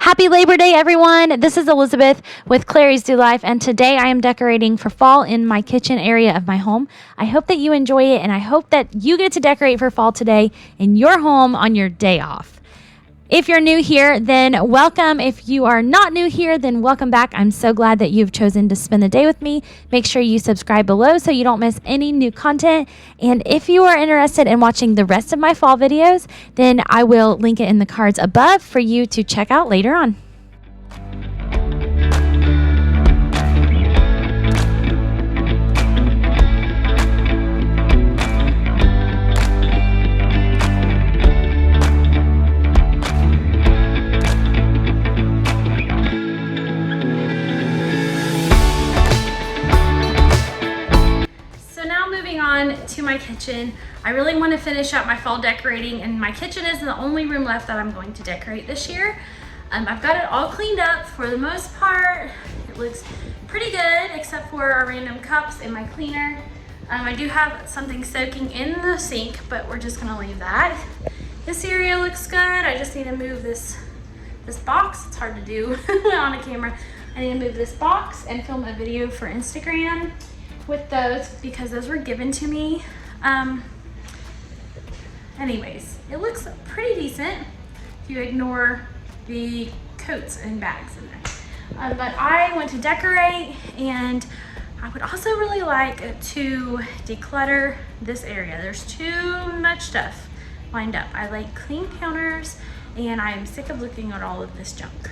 Happy Labor Day, everyone. This is Elizabeth with Clary's Do Life, and today I am decorating for fall in my kitchen area of my home. I hope that you enjoy it, and I hope that you get to decorate for fall today in your home on your day off. If you're new here, then welcome. If you are not new here, then welcome back. I'm so glad that you've chosen to spend the day with me. Make sure you subscribe below so you don't miss any new content. And if you are interested in watching the rest of my fall videos, then I will link it in the cards above for you to check out later on. To my kitchen. I really want to finish up my fall decorating, and my kitchen is the only room left that I'm going to decorate this year. I've got it all cleaned up for the most part. It looks pretty good except for our random cups in my cleaner. I do have something soaking in the sink, but we're just gonna leave that. This area looks good. I just need to move this box. It's hard to do on a camera. I need to move this box and film a video for Instagram with those because those were given to me. Anyways, it looks pretty decent if you ignore the coats and bags in there. But I want to decorate, and I would also really like to declutter this area. There's too much stuff lined up. I like clean counters, and I'm sick of looking at all of this junk.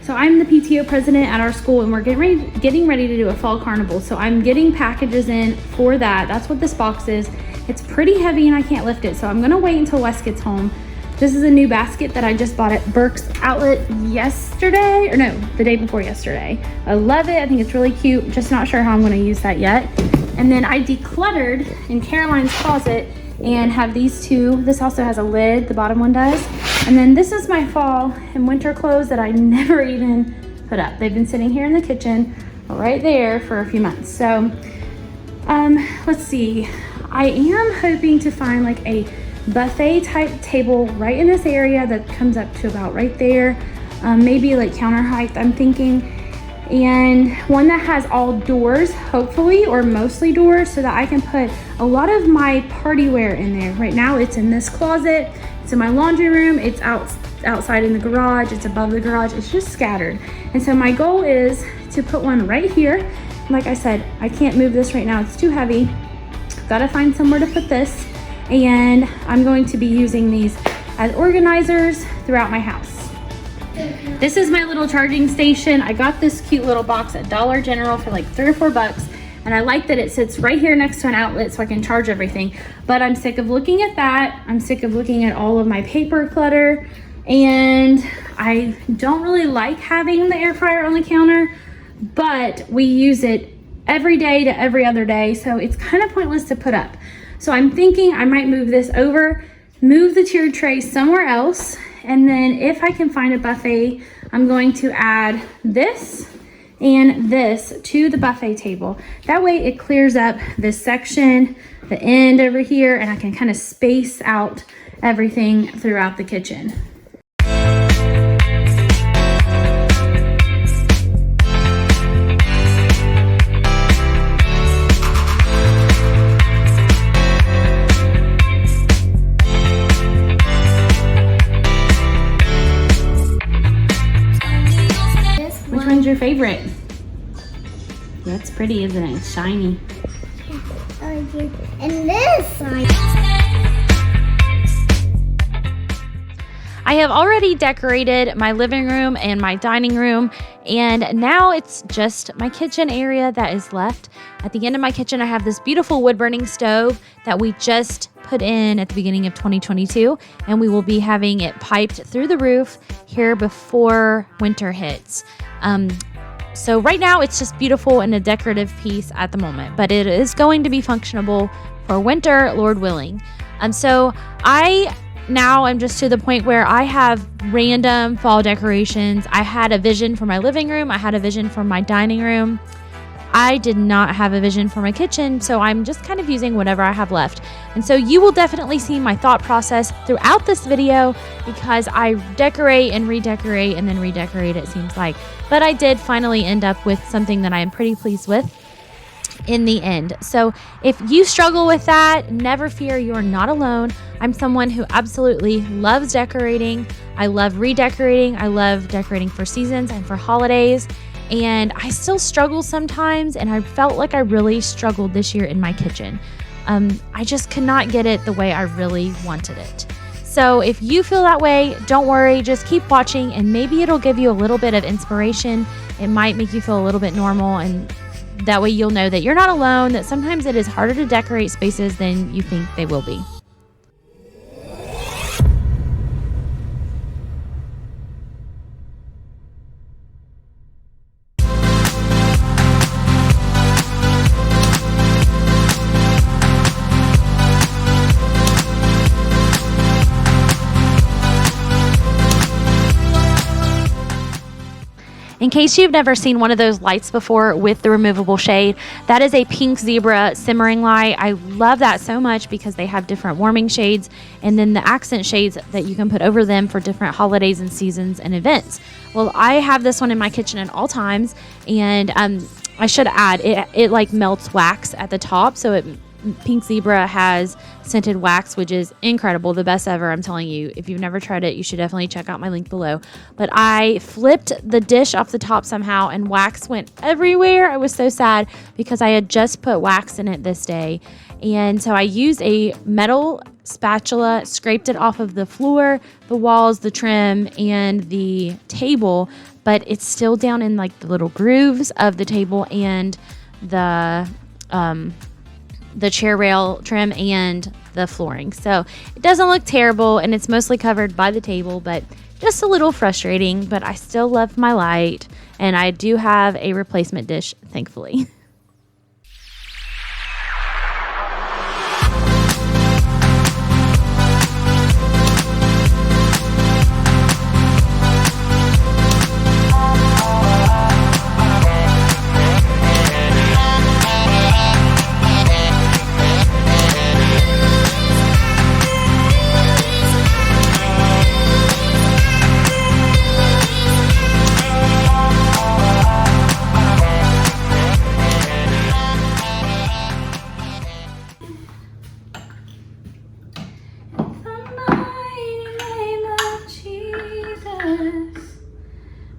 So I'm the PTO president at our school, and we're getting ready to do a fall carnival. So I'm getting packages in for that. That's what this box is. It's pretty heavy and I can't lift it. So I'm gonna wait until Wes gets home. This is a new basket that I just bought at Burke's Outlet yesterday, or no, the day before yesterday. I love it, I think it's really cute. Just not sure how I'm gonna use that yet. And then I decluttered in Caroline's closet and have these two. This also has a lid, the bottom one does. And then this is my fall and winter clothes that I never even put up. They've been sitting here in the kitchen right there for a few months. So let's see. I am hoping to find like a buffet type table right in this area that comes up to about right there. Maybe like counter height, I'm thinking. And one that has all doors, hopefully, or mostly doors, so that I can put a lot of my party wear in there. Right now it's in this closet, it's in my laundry room, it's outside in the garage, it's above the garage, it's just scattered. And so my goal is to put one right here. Like I said, I can't move this right now, it's too heavy. Gotta find somewhere to put this. And I'm going to be using these as organizers throughout my house. This is my little charging station. I got this cute little box at Dollar General for like $3 or $4, and I like that it sits right here next to an outlet so I can charge everything. But I'm sick of looking at that. I'm sick of looking at all of my paper clutter, and I don't really like having the air fryer on the counter, but we use it every day to every other day, so it's kind of pointless to put up. So I'm thinking I might move this over, move the tiered tray somewhere else, and then if I can find a buffet, I'm going to add this and this to the buffet table. That way it clears up this section, the end over here, and I can kind of space out everything throughout the kitchen. Which one's your favorite? That's pretty, isn't it? It's shiny. And this one. I have already decorated my living room and my dining room, and now it's just my kitchen area that is left. At the end of my kitchen, I have this beautiful wood burning stove that we just put in at the beginning of 2022, and we will be having it piped through the roof here before winter hits. So right now it's just beautiful and a decorative piece at the moment, but it is going to be functionable for winter, Lord willing. So now I'm just to the point where I have random fall decorations. I had a vision for my living room. I had a vision for my dining room. I did not have a vision for my kitchen, so I'm just kind of using whatever I have left. And so you will definitely see my thought process throughout this video, because I decorate and redecorate and then redecorate, it seems like. But I did finally end up with something that I am pretty pleased with in the end. So if you struggle with that, never fear, you're not alone. I'm someone who absolutely loves decorating. I love redecorating. I love decorating for seasons and for holidays. And I still struggle sometimes, and I felt like I really struggled this year in my kitchen. I just could not get it the way I really wanted it. So if you feel that way, don't worry, just keep watching, and maybe it'll give you a little bit of inspiration. It might make you feel a little bit normal, and that way you'll know that you're not alone, that sometimes it is harder to decorate spaces than you think they will be. In case you've never seen one of those lights before with the removable shade, that is a pink zebra simmering light. I love that so much because they have different warming shades and then the accent shades that you can put over them for different holidays and seasons and events. Well, I have this one in my kitchen at all times, and I should add, it like melts wax at the top, so Pink Zebra has scented wax, which is incredible, the best ever. I'm telling you, if you've never tried it, you should definitely check out my link below. But I flipped the dish off the top somehow, and wax went everywhere. I was so sad because I had just put wax in it this day. And so I used a metal spatula, scraped it off of the floor, the walls, the trim, and the table, but it's still down in like the little grooves of the table and the chair rail trim and the flooring. So it doesn't look terrible, and it's mostly covered by the table, but just a little frustrating. But I still love my light, and I do have a replacement dish, thankfully.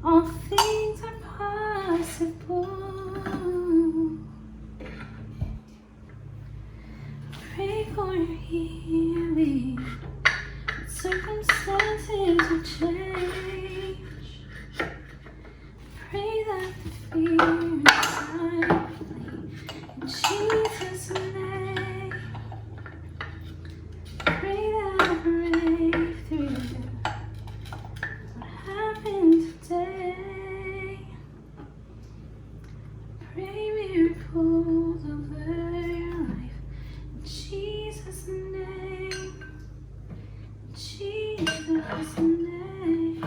All things are possible. Pray for your healing. Circumstances will change. Pray that the fear inside flee in Jesus' name. Pray that a breakthrough. What happened today? Pray miracles over your life in Jesus' name. In Jesus' name.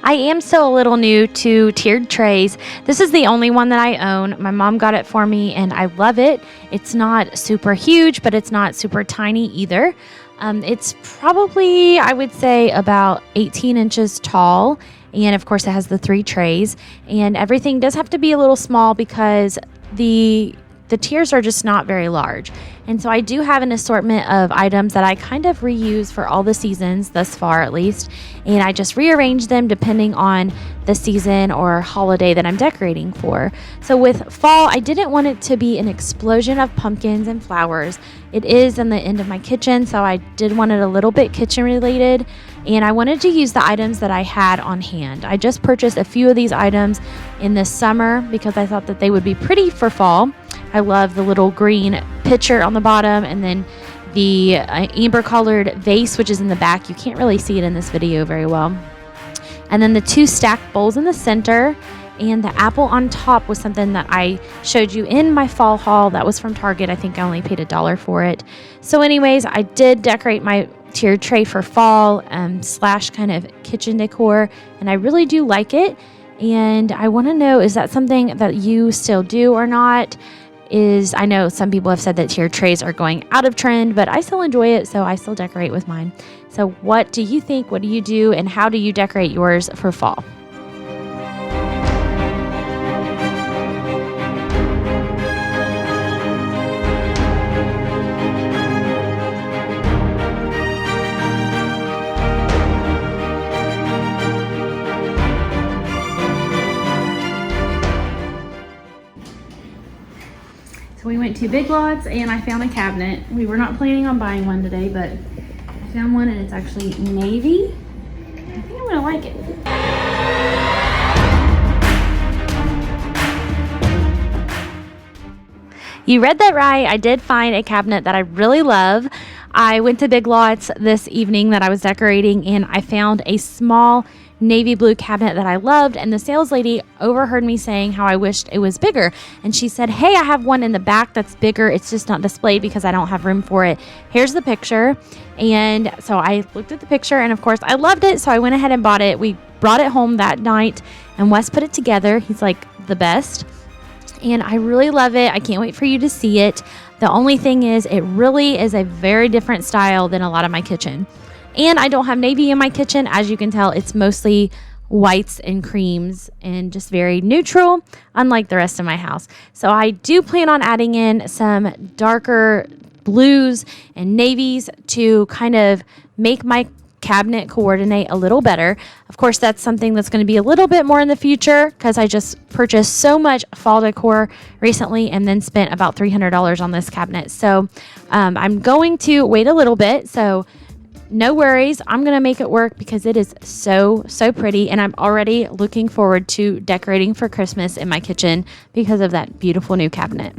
I am still a little new to tiered trays. This is the only one that I own. My mom got it for me and I love it. It's not super huge, but it's not super tiny either. It's probably, I would say, about 18 inches tall. And of course it has the 3 trays, and everything does have to be a little small because the tiers are just not very large. And so I do have an assortment of items that I kind of reuse for all the seasons, thus far at least, and I just rearrange them depending on the season or holiday that I'm decorating for. So with fall, I didn't want it to be an explosion of pumpkins and flowers. It is in the end of my kitchen, so I did want it a little bit kitchen related, and I wanted to use the items that I had on hand. I just purchased a few of these items in the summer because I thought that they would be pretty for fall. I love the little green pitcher on the bottom, and then the amber colored vase, which is in the back. You can't really see it in this video very well. And then the 2 stacked bowls in the center, and the apple on top was something that I showed you in my fall haul. That was from Target. I think I only paid $1 for it. So anyways, I did decorate my tiered tray for fall slash kind of kitchen decor, and I really do like it. And I want to know, is that something that you still do or not? I know some people have said that tiered trays are going out of trend, but I still enjoy it, so I still decorate with mine. So what do you think? What do you do? And how do you decorate yours for fall? We went to Big Lots and I found a cabinet. We were not planning on buying one today, but I found one and it's actually navy. I think I'm gonna like it. You read that right. I did find a cabinet that I really love. I went to Big Lots this evening that I was decorating and I found a small navy blue cabinet that I loved, and the sales lady overheard me saying how I wished it was bigger, and she said, hey, I have one in the back that's bigger, it's just not displayed because I don't have room for it. Here's the picture. And so I looked at the picture and of course I loved it, so I went ahead and bought it. We brought it home that night and Wes put it together. He's like the best, and I really love it. I can't wait for you to see it. The only thing is, it really is a very different style than a lot of my kitchen. And I don't have navy in my kitchen. As you can tell, it's mostly whites and creams and just very neutral, unlike the rest of my house. So I do plan on adding in some darker blues and navies to kind of make my cabinet coordinate a little better. Of course, that's something that's going to be a little bit more in the future because I just purchased so much fall decor recently and then spent about $300 on this cabinet. So I'm going to wait a little bit. So no worries, I'm going to make it work because it is so pretty, and I'm already looking forward to decorating for Christmas in my kitchen because of that beautiful new cabinet.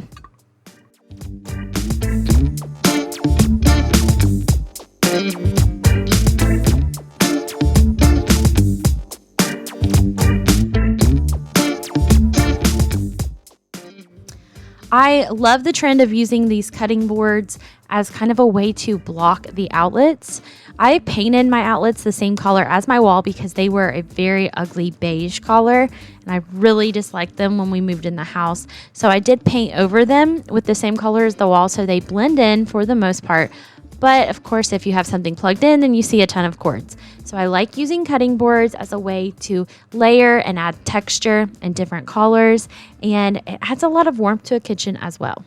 I love the trend of using these cutting boards as kind of a way to block the outlets. I painted my outlets the same color as my wall because they were a very ugly beige color, and I really disliked them when we moved in the house. So I did paint over them with the same color as the wall so they blend in for the most part. But of course, if you have something plugged in, then you see a ton of cords. So I like using cutting boards as a way to layer and add texture and different colors, and it adds a lot of warmth to a kitchen as well.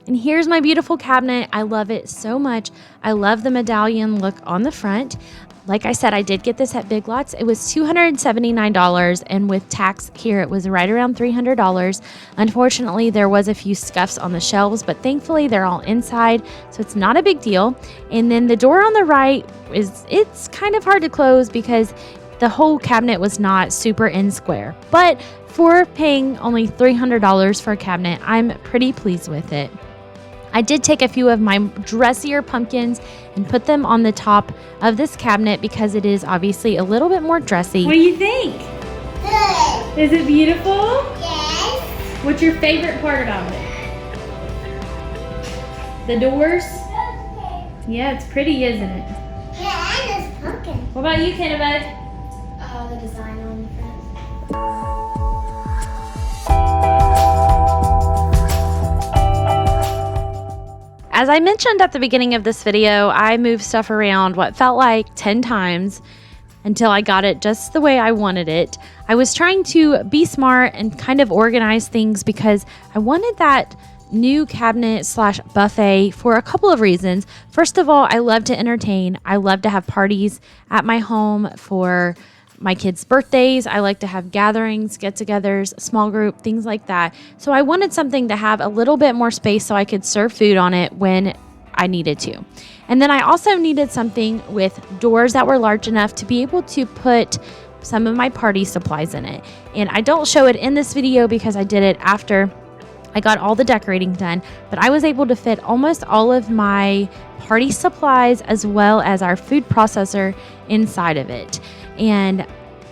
And here's my beautiful cabinet. I love it so much. I love the medallion look on the front. Like I said, I did get this at Big Lots. It was $279, and with tax here, it was right around $300. Unfortunately, there was a few scuffs on the shelves, but thankfully they're all inside, so it's not a big deal. And then the door on the right it's kind of hard to close because the whole cabinet was not super in square. But for paying only $300 for a cabinet, I'm pretty pleased with it. I did take a few of my dressier pumpkins and put them on the top of this cabinet because it is obviously a little bit more dressy. What do you think? Good. Is it beautiful? Yes. What's your favorite part about it? The doors? Okay. Yeah, it's pretty, isn't it? Yeah, and this pumpkin. What about you, Kennebud? The design on the front. As I mentioned at the beginning of this video, I moved stuff around what felt like 10 times until I got it just the way I wanted it. I was trying to be smart and kind of organize things because I wanted that new cabinet slash buffet for a couple of reasons. First of all, I love to entertain. I love to have parties at my home for my kids' birthdays. I like to have gatherings, get-togethers, small group, things like that. So I wanted something to have a little bit more space so I could serve food on it when I needed to. And then I also needed something with doors that were large enough to be able to put some of my party supplies in it. And I don't show it in this video because I did it after I got all the decorating done, but I was able to fit almost all of my party supplies as well as our food processor inside of it. And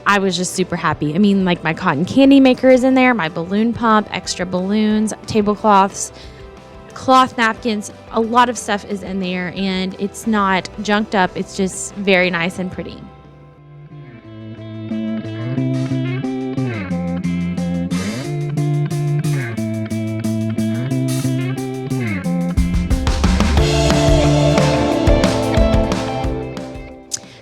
I was just super happy. I mean, like my cotton candy maker is in there, my balloon pump, extra balloons, tablecloths, cloth napkins, a lot of stuff is in there, and it's not junked up. It's just very nice and pretty.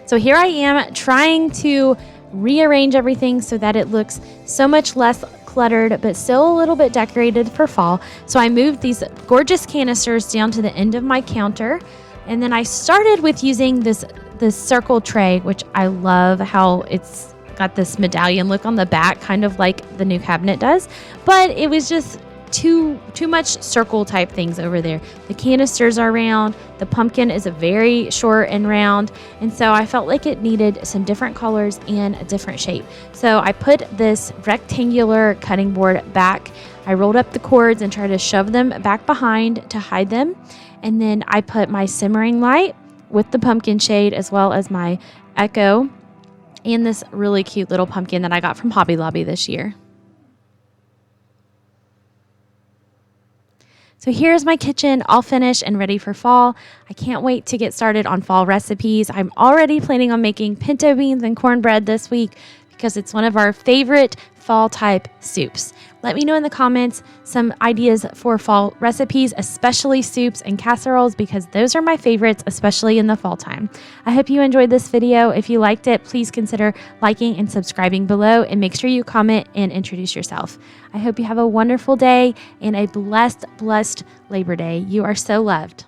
So here I am trying to rearrange everything so that it looks so much less cluttered, but still a little bit decorated for fall. So I moved these gorgeous canisters down to the end of my counter. And then I started with using this circle tray, which I love how it's got this medallion look on the back, kind of like the new cabinet does. But it was just too much circle type things over there. The canisters are round, the pumpkin is a very short and round, and so I felt like it needed some different colors and a different shape. So I put this rectangular cutting board back. I rolled up the cords and tried to shove them back behind to hide them, and then I put my simmering light with the pumpkin shade as well as my echo and this really cute little pumpkin that I got from Hobby Lobby this year. So here's my kitchen all finished and ready for fall. I can't wait to get started on fall recipes. I'm already planning on making pinto beans and cornbread this week because it's one of our favorite fall type soups. Let me know in the comments some ideas for fall recipes, especially soups and casseroles, because those are my favorites, especially in the fall time. I hope you enjoyed this video. If you liked it, please consider liking and subscribing below, and make sure you comment and introduce yourself. I hope you have a wonderful day and a blessed Labor Day. You are so loved.